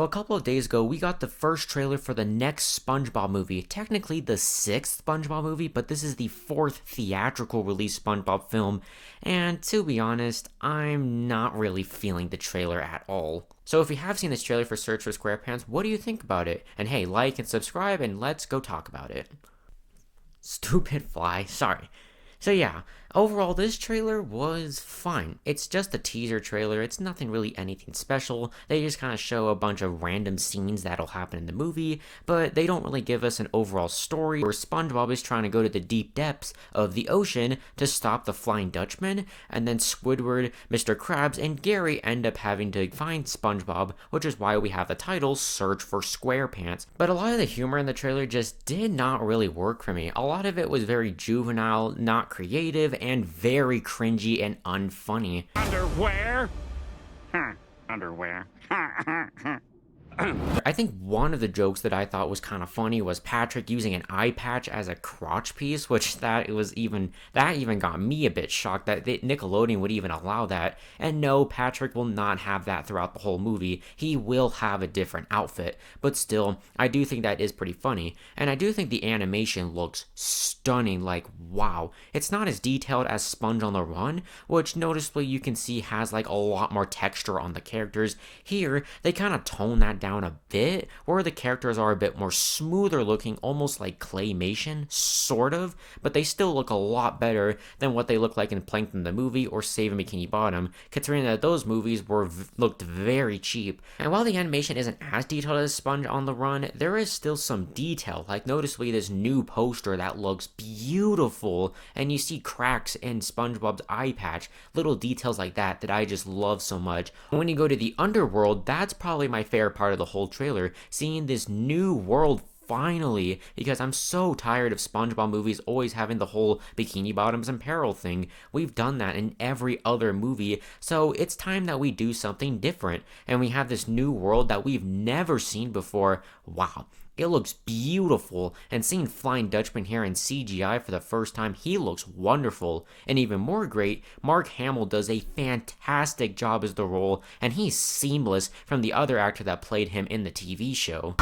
Well, a couple of days ago, we got the first trailer for the next SpongeBob movie. Technically the sixth SpongeBob movie, but this is the fourth theatrical release SpongeBob film. And to be honest, I'm not really feeling the trailer at all. So if you have seen this trailer for Search for SquarePants, what do you think about it? And hey, like and subscribe and let's go talk about it. Stupid fly, sorry. So yeah, overall this trailer was fine. It's just a teaser trailer, it's nothing really anything special. They just kind of show a bunch of random scenes that'll happen in the movie, but they don't really give us an overall story where SpongeBob is trying to go to the deep depths of the ocean to stop the Flying Dutchman, and then Squidward, Mr. Krabs, and Gary end up having to find SpongeBob, which is why we have the title Search for SquarePants. But a lot of the humor in the trailer just did not really work for me. A lot of it was very juvenile, not creative, and very cringy and unfunny. Underwear? Underwear. I think one of the jokes that I thought was kind of funny was Patrick using an eye patch as a crotch piece, which that even got me a bit shocked that Nickelodeon would even allow that. And no, Patrick will not have that throughout the whole movie. He will have a different outfit, but still, I do think that is pretty funny. And I do think the animation looks stunning, like wow. It's not as detailed as Sponge on the Run, which noticeably you can see has like a lot more texture on the characters. Here, they kind of tone that down a bit, where the characters are a bit more smoother looking, almost like claymation, sort of, but they still look a lot better than what they look like in Plankton the Movie or Saving Bikini Bottom, considering that those movies looked very cheap. And while the animation isn't as detailed as Sponge on the Run, there is still some detail, like noticeably this new poster that looks beautiful, and you see cracks in SpongeBob's eye patch, little details like that I just love so much. When you go to the underworld, that's probably my favorite part of the whole trailer, seeing this new world finally, because I'm so tired of SpongeBob movies always having the whole Bikini Bottoms in peril thing. We've done that in every other movie, so it's time that we do something different, and we have this new world that we've never seen before. Wow. It looks beautiful, and seeing Flying Dutchman here in CGI for the first time, he looks wonderful. And even more great, Mark Hamill does a fantastic job as the role, and he's seamless from the other actor that played him in the TV show.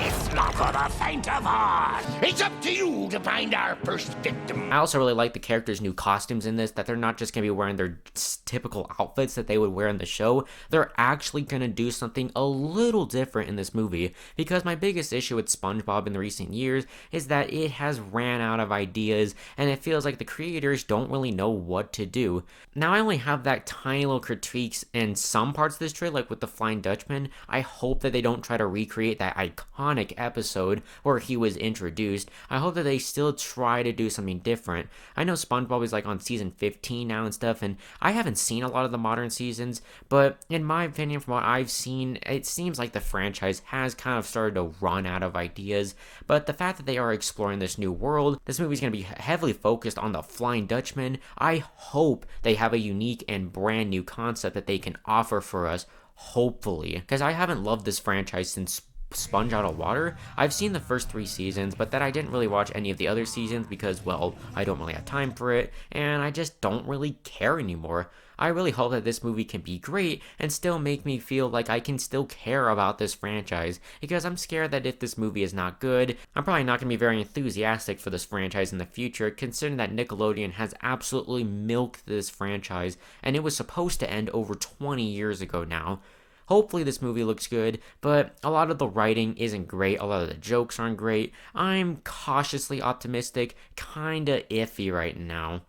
It's not for the faint of heart. It's up to you to find our first victim. I also really like the characters' new costumes in this, that they're not just going to be wearing their typical outfits that they would wear in the show. They're actually going to do something a little different in this movie, because my biggest issue with SpongeBob in the recent years is that it has ran out of ideas, and it feels like the creators don't really know what to do. Now, I only have that tiny little critiques in some parts of this trailer, like with the Flying Dutchman. I hope that they don't try to recreate that iconic episode where he was introduced. I hope that they still try to do something different. I know SpongeBob is like on season 15 now and stuff, and I haven't seen a lot of the modern seasons, but in my opinion, from what I've seen, it seems like the franchise has kind of started to run out of ideas. But the fact that they are exploring this new world, this movie is going to be heavily focused on the Flying Dutchman. I hope they have a unique and brand new concept that they can offer for us, hopefully, because I haven't loved this franchise since Sponge Out of Water. I've seen the first 3 seasons, but then I didn't really watch any of the other seasons because, well, I don't really have time for it, and I just don't really care anymore. I really hope that this movie can be great and still make me feel like I can still care about this franchise, because I'm scared that if this movie is not good, I'm probably not going to be very enthusiastic for this franchise in the future, considering that Nickelodeon has absolutely milked this franchise, and it was supposed to end over 20 years ago now. Hopefully this movie looks good, but a lot of the writing isn't great, a lot of the jokes aren't great. I'm cautiously optimistic, kinda iffy right now.